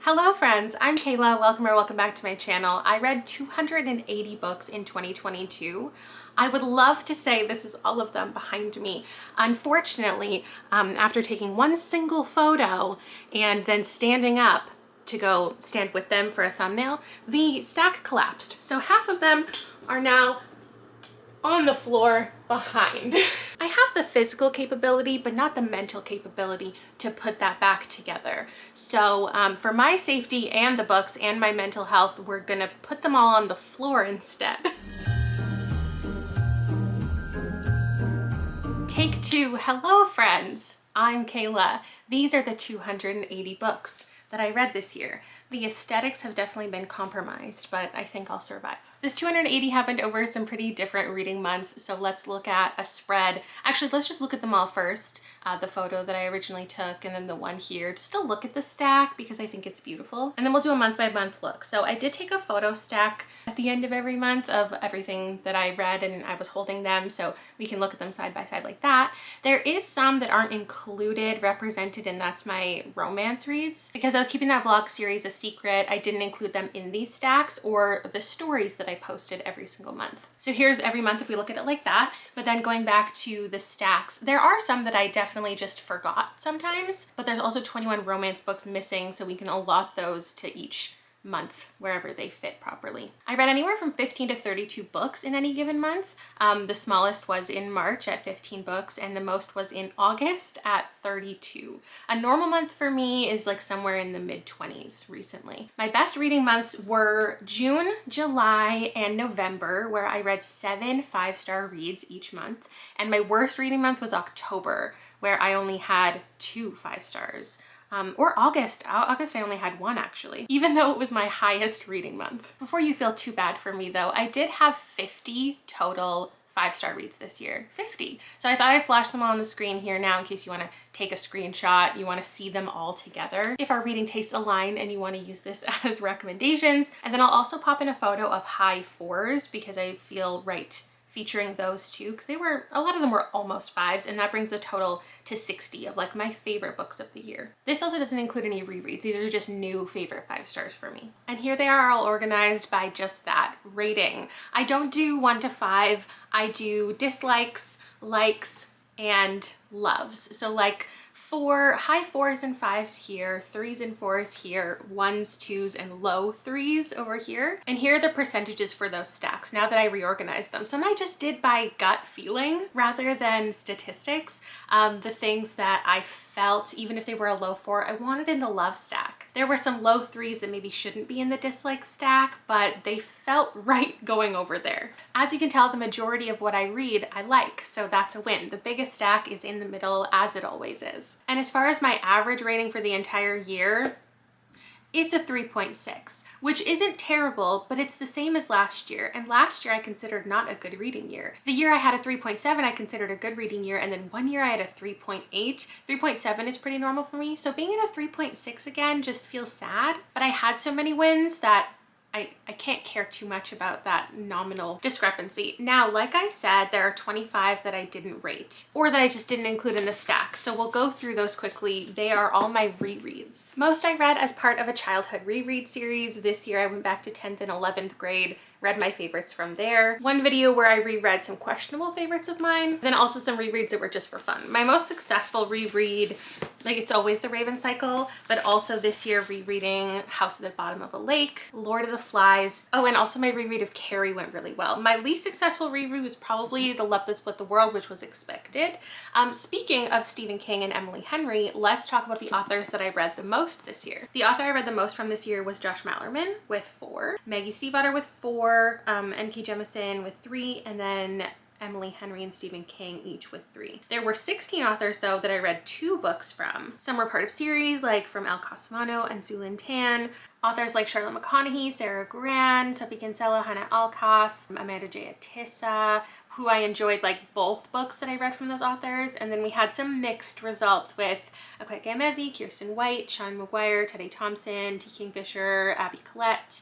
Hello friends, I'm Kayla. Welcome back to my channel. I read 280 books in 2022. I would love to say this is all of them behind me. Unfortunately, after taking one single photo and then standing up to go stand with them for a thumbnail, the stack collapsed. So half of them are now on the floor behind. I have the physical capability, but not the mental capability to put that back together. So for my safety and the books and my mental health, we're gonna put them all on the floor instead. Take two. Hello friends, I'm Kayla. These are the 280 books that I read this year. The aesthetics have definitely been compromised, but I think I'll survive. This 280 happened over some pretty different reading months, so let's look at a spread. Actually, let's just look at them all first. The photo that I originally took and then the one here, just to look at the stack because I think it's beautiful. And then we'll do a month by month look. So I did take a photo stack at the end of every month of everything that I read and I was holding them, so we can look at them side by side like that. There is some that aren't included, represented, and that's my romance reads. Because I was keeping that vlog series a secret, I didn't include them in these stacks or the stories that I posted every single month. So here's every month if we look at it like that, but then going back to the stacks, there are some that I definitely just forgot sometimes, but there's also 21 romance books missing, so we can allot those to each month wherever they fit properly. I read anywhere from 15 to 32 books in any given month. The smallest was in March at 15 books and the most was in August at 32. A normal month for me is like somewhere in the mid-20s recently. My best reading months were June, July, and November, where I read 7 5-star reads each month. And my worst reading month was October, where I only had 2 5 stars. Or August. August I only had 1 actually, even though it was my highest reading month. Before you feel too bad for me though, I did have 50 total 5-star reads this year. 50. So I thought I'd flash them all on the screen here now in case you want to take a screenshot, you want to see them all together. If our reading tastes align and you want to use this as recommendations. And then I'll also pop in a photo of high 4s because I feel right featuring those two because a lot of them were almost 5s, and that brings the total to 60 of like my favorite books of the year. This also doesn't include any rereads. These are just new favorite 5 stars for me. And here they are all organized by just that rating. I don't do 1 to 5. I do dislikes, likes, and loves. So like high 4s and 5s here, 3s and 4s here, 1s, 2s, and low 3s over here. And here are the percentages for those stacks now that I reorganized them. Some I just did by gut feeling rather than statistics. The things that I felt, even if they were a low 4, I wanted in the love stack. There were some low 3s that maybe shouldn't be in the dislike stack, but they felt right going over there. As you can tell, the majority of what I read, I like, so that's a win. The biggest stack is in the middle, as it always is. And as far as my average rating for the entire year, it's a 3.6, which isn't terrible, but it's the same as last year. And last year I considered not a good reading year. The year I had a 3.7, I considered a good reading year. And then one year I had a 3.8. 3.7 is pretty normal for me. So being at a 3.6 again just feels sad, but I had so many wins that I can't care too much about that nominal discrepancy. Now, like I said, there are 25 that I didn't rate or that I just didn't include in the stack. So we'll go through those quickly. They are all my rereads. Most I read as part of a childhood reread series. This year I went back to 10th and 11th grade, read my favorites from there. One video where I reread some questionable favorites of mine, then also some rereads that were just for fun. My most successful reread, like it's always The Raven Cycle, but also this year rereading House at the Bottom of a Lake, Lord of the Flies. Oh, and also my reread of Carrie went really well. My least successful reread was probably The Love That Split the World, which was expected. Speaking of Stephen King and Emily Henry, let's talk about the authors that I read the most this year. The author I read the most from this year was Josh Malerman with 4, Maggie Stiefvater with 4, N.K. Jemisin with 3, and then Emily Henry and Stephen King each with 3. There were 16 authors though that I read 2 books from. Some were part of series like from Elle Cosimano and Zulin Tan. Authors like Charlotte McConaughey, Sarah Gran, Sophie Kinsella, Hannah Alkoff, Amanda J. Atissa, who I enjoyed like both books that I read from those authors. And then we had some mixed results with Akwaeke Emezi, Kirsten White, Sean McGuire, Teddy Thompson, T. Kingfisher, Abby Collette,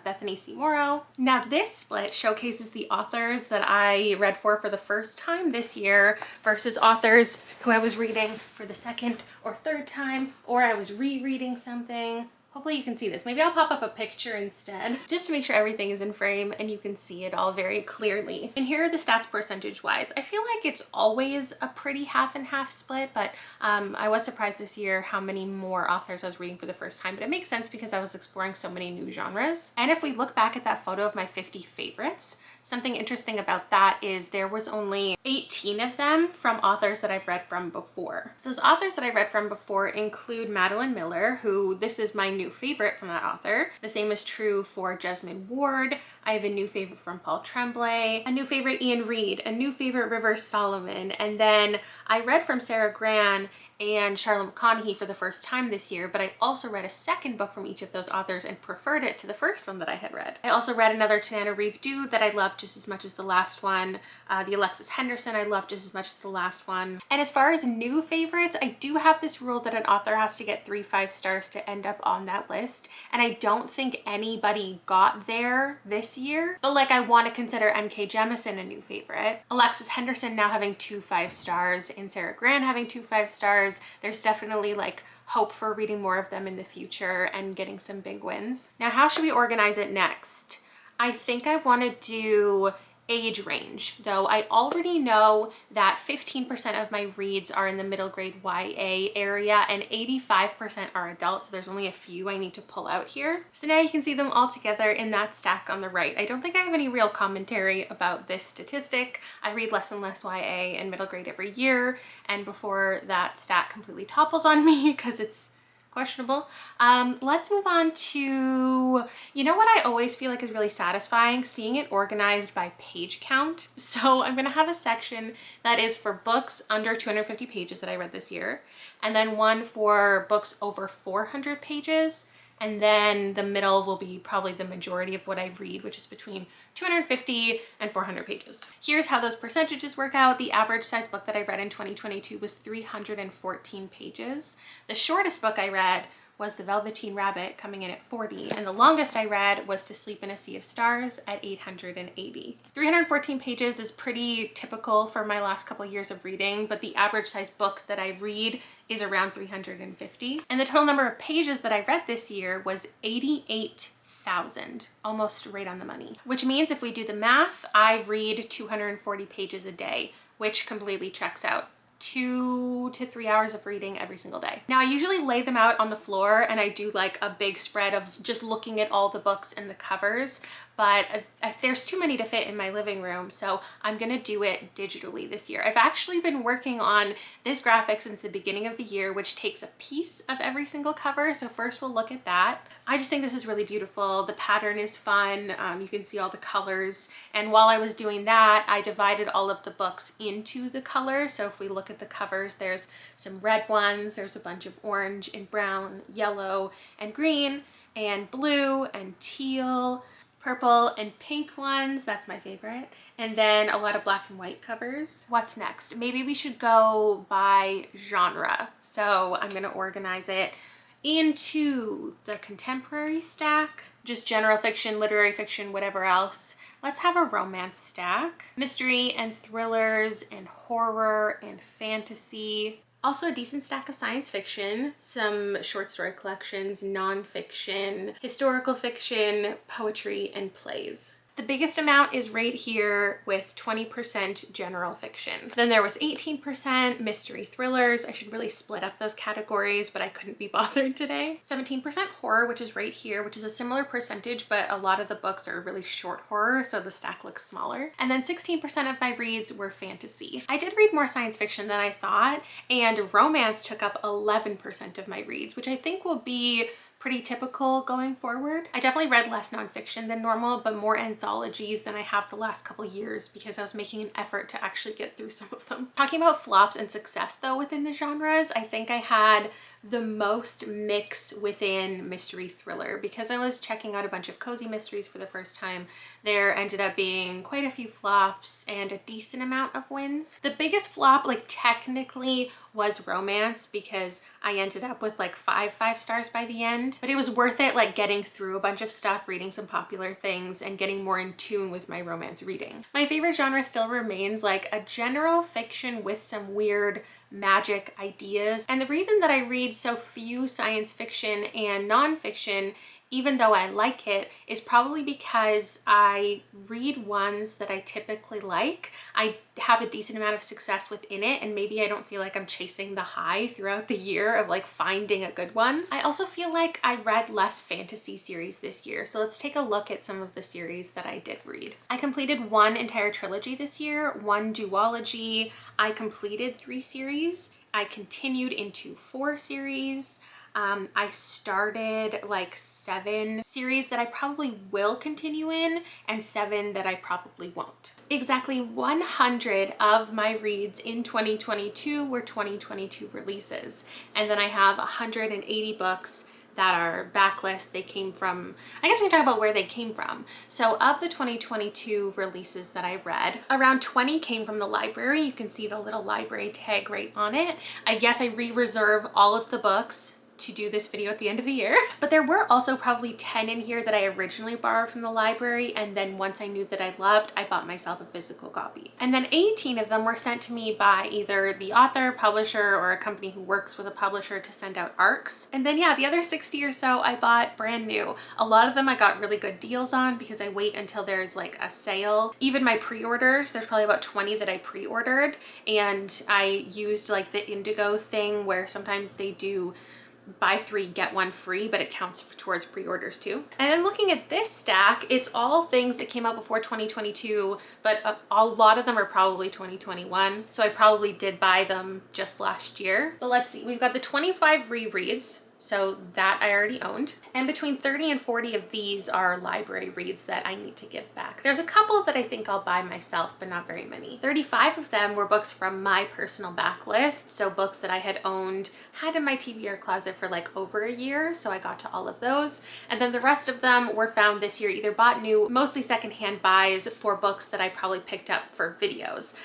Bethany C. Morrow. Now this split showcases the authors that I read for the first time this year versus authors who I was reading for the second or third time, or I was rereading something. Hopefully you can see this. Maybe I'll pop up a picture instead just to make sure everything is in frame and you can see it all very clearly. And here are the stats percentage wise. I feel like it's always a pretty half and half split, but I was surprised this year how many more authors I was reading for the first time, but it makes sense because I was exploring so many new genres. And if we look back at that photo of my 50 favorites, something interesting about that is there was only 18 of them from authors that I've read from before. Those authors that I read from before include Madeline Miller, who this is my new favorite from that author. The same is true for Jesmyn Ward. I have a new favorite from Paul Tremblay, a new favorite Ian Reid, a new favorite Rivers Solomon, and then I read from Sarah Gran and Charlotte McConaughey for the first time this year, but I also read a second book from each of those authors and preferred it to the first one that I had read. I also read another Tananarive Due that I loved just as much as the last one. The Alexis Henderson I loved just as much as the last one. And as far as new favorites, I do have this rule that an author has to get 3 5-stars to end up on that list. And I don't think anybody got there this year, but like I want to consider N.K. Jemisin a new favorite. Alexis Henderson now having 2 5-stars and Sarah Gran having 2 5-stars. There's definitely like hope for reading more of them in the future and getting some big wins. Now, how should we organize it next? I think I want to do age range, though I already know that 15% of my reads are in the middle grade YA area and 85% are adult, so there's only a few I need to pull out here. So now you can see them all together in that stack on the right. I don't think I have any real commentary about this statistic. I read less and less YA and middle grade every year, and before that stat completely topples on me because it's questionable. Let's move on to, you know what I always feel like is really satisfying? Seeing it organized by page count. So I'm gonna have a section that is for books under 250 pages that I read this year, and then one for books over 400 pages. And then the middle will be probably the majority of what I read, which is between 250 and 400 pages. Here's how those percentages work out. The average size book that I read in 2022 was 314 pages. The shortest book I read was The Velveteen Rabbit, coming in at 40, and the longest I read was To Sleep in a Sea of Stars at 880. 314 pages is pretty typical for my last couple years of reading, but the average size book that I read is around 350. And the total number of pages that I read this year was 88,000, almost right on the money. Which means if we do the math, I read 240 pages a day, which completely checks out. 2 to 3 hours of reading every single day. Now I usually lay them out on the floor and I do like a big spread of just looking at all the books and the covers, but there's too many to fit in my living room, so I'm gonna do it digitally this year. I've actually been working on this graphic since the beginning of the year, which takes a piece of every single cover. So first we'll look at that. I just think this is really beautiful. The pattern is fun. You can see all the colors. And while I was doing that, I divided all of the books into the colors. So if we look at the covers, there's some red ones, there's a bunch of orange and brown, yellow and green, and blue and teal, purple and pink ones, that's my favorite, and then a lot of black and white covers. What's next? Maybe we should go by genre. So I'm gonna organize it into the contemporary stack, just general fiction, literary fiction, whatever else. Let's have a romance stack. Mystery and thrillers and horror and fantasy. Also a decent stack of science fiction, some short story collections, nonfiction, historical fiction, poetry, and plays. The biggest amount is right here with 20% general fiction. Then there was 18% mystery thrillers. I should really split up those categories, but I couldn't be bothered today. 17% horror, which is right here, which is a similar percentage, but a lot of the books are really short horror, so the stack looks smaller. And then 16% of my reads were fantasy. I did read more science fiction than I thought, and romance took up 11% of my reads, which I think will be pretty typical going forward. I definitely read less nonfiction than normal, but more anthologies than I have the last couple years because I was making an effort to actually get through some of them. Talking about flops and success though within the genres, I think I had the most mix within mystery thriller because I was checking out a bunch of cozy mysteries for the first time. There ended up being quite a few flops and a decent amount of wins. The biggest flop, like technically, was romance because I ended up with like 5 5-stars by the end, but it was worth it, like getting through a bunch of stuff, reading some popular things, and getting more in tune with my romance reading. My favorite genre still remains like a general fiction with some weird magic ideas. And the reason that I read so few science fiction and nonfiction, even though I like it, is probably because I read ones that I typically like. I have a decent amount of success within it, and maybe I don't feel like I'm chasing the high throughout the year of like finding a good one. I also feel like I read less fantasy series this year, so let's take a look at some of the series that I did read. I completed one entire trilogy this year, one duology. I completed 3 series. I continued into 4 series. I started like 7 series that I probably will continue in and 7 that I probably won't. Exactly 100 of my reads in 2022 were 2022 releases. And then I have 180 books that are backlist. They came from, I guess we can talk about where they came from. So of the 2022 releases that I read, around 20 came from the library. You can see the little library tag right on it. I guess I re-reserve all of the books to do this video at the end of the year. But there were also probably 10 in here that I originally borrowed from the library, and then once I knew that I loved, I bought myself a physical copy. And then 18 of them were sent to me by either the author, publisher, or a company who works with a publisher to send out ARCs. And then yeah, the other 60 or so I bought brand new. A lot of them I got really good deals on because I wait until there's like a sale. Even my pre-orders, there's probably about 20 that I pre-ordered, and I used like the Indigo thing where sometimes they do buy 3 get 1 free, but it counts towards pre-orders too. And then looking at this stack, it's all things that came out before 2022, but a lot of them are probably 2021, so I probably did buy them just last year. But let's see, we've got the 25 rereads, so that I already owned. And between 30 and 40 of these are library reads that I need to give back. There's a couple that I think I'll buy myself, but not very many. 35 of them were books from my personal backlist, so books that I had owned, had in my TBR closet for like over a year, so I got to all of those. And then the rest of them were found this year, either bought new, mostly secondhand buys for books that I probably picked up for videos.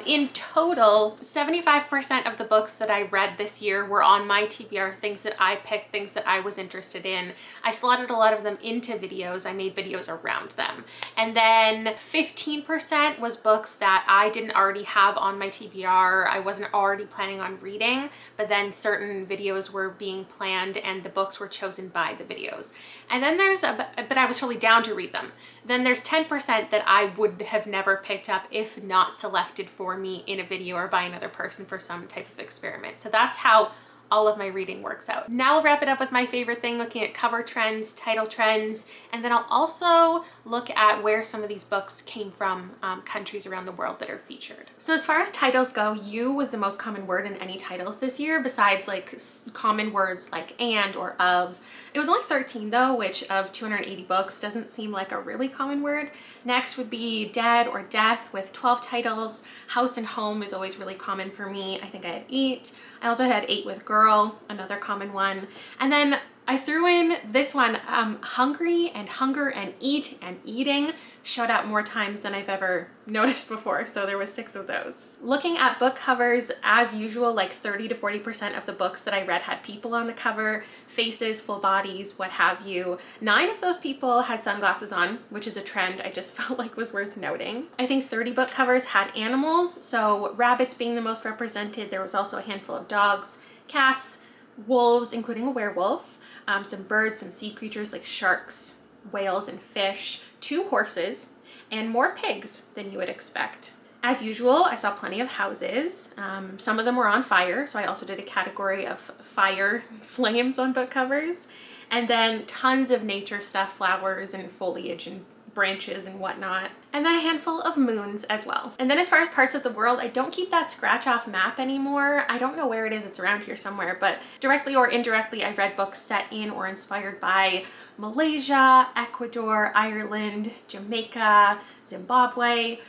In total, 75% of the books that I read this year were on my TBR, things that I picked, things that I was interested in. I slotted a lot of them into videos. I made videos around them. And then 15% was books that I didn't already have on my TBR. I wasn't already planning on reading, but then certain videos were being planned and the books were chosen by the videos. And then there's but I was totally down to read them. Then there's 10% that I would have never picked up if not selected for me in a video or by another person for some type of experiment. So that's how all of my reading works out. Now I'll wrap it up with my favorite thing, looking at cover trends, title trends, and then I'll also look at where some of these books came from, countries around the world that are featured. So as far as titles go, you was the most common word in any titles this year, besides like common words like and or of. It was only 13 though, which of 280 books doesn't seem like a really common word. Next would be dead or death with 12 titles. House and home is always really common for me. I think I had 8. I also had 8 with girl, another common one. And then I threw in this one, hungry and hunger and eat and eating showed up more times than I've ever noticed before. So there was 6 of those. Looking at book covers, as usual, like 30 to 40% of the books that I read had people on the cover, faces, full bodies, what have you. 9 of those people had sunglasses on, which is a trend I just felt like was worth noting. I think 30 book covers had animals, so rabbits being the most represented. There was also a handful of dogs, cats, wolves, including a werewolf, some birds, some sea creatures like sharks, whales, and fish, 2 horses, and more pigs than you would expect. As usual, I saw plenty of houses. Some of them were on fire, so I also did a category of fire flames on book covers. And then tons of nature stuff, flowers and foliage and branches and whatnot. And then a handful of moons as well. And then as far as parts of the world, I don't keep that scratch off map anymore. I don't know where it is, it's around here somewhere, but directly or indirectly, I read books set in or inspired by Malaysia, Ecuador, Ireland, Jamaica, Zimbabwe,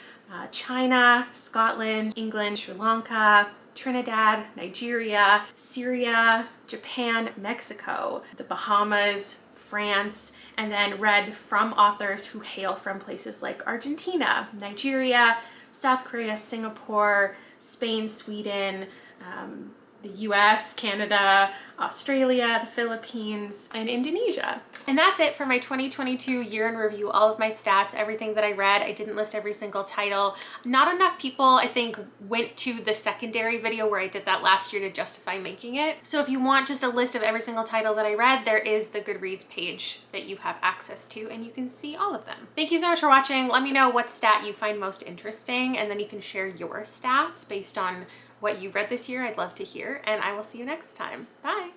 China, Scotland, England, Sri Lanka, Trinidad, Nigeria, Syria, Japan, Mexico, the Bahamas, France, and then read from authors who hail from places like Argentina, Nigeria, South Korea, Singapore, Spain, Sweden, the US, Canada, Australia, the Philippines, and Indonesia. And that's it for my 2022 year in review, all of my stats, everything that I read. I didn't list every single title. Not enough people, I think, went to the secondary video where I did that last year to justify making it. So if you want just a list of every single title that I read, there is the Goodreads page that you have access to, and you can see all of them. Thank you so much for watching. Let me know what stat you find most interesting, and then you can share your stats based on what you read this year. I'd love to hear, and I will see you next time. Bye.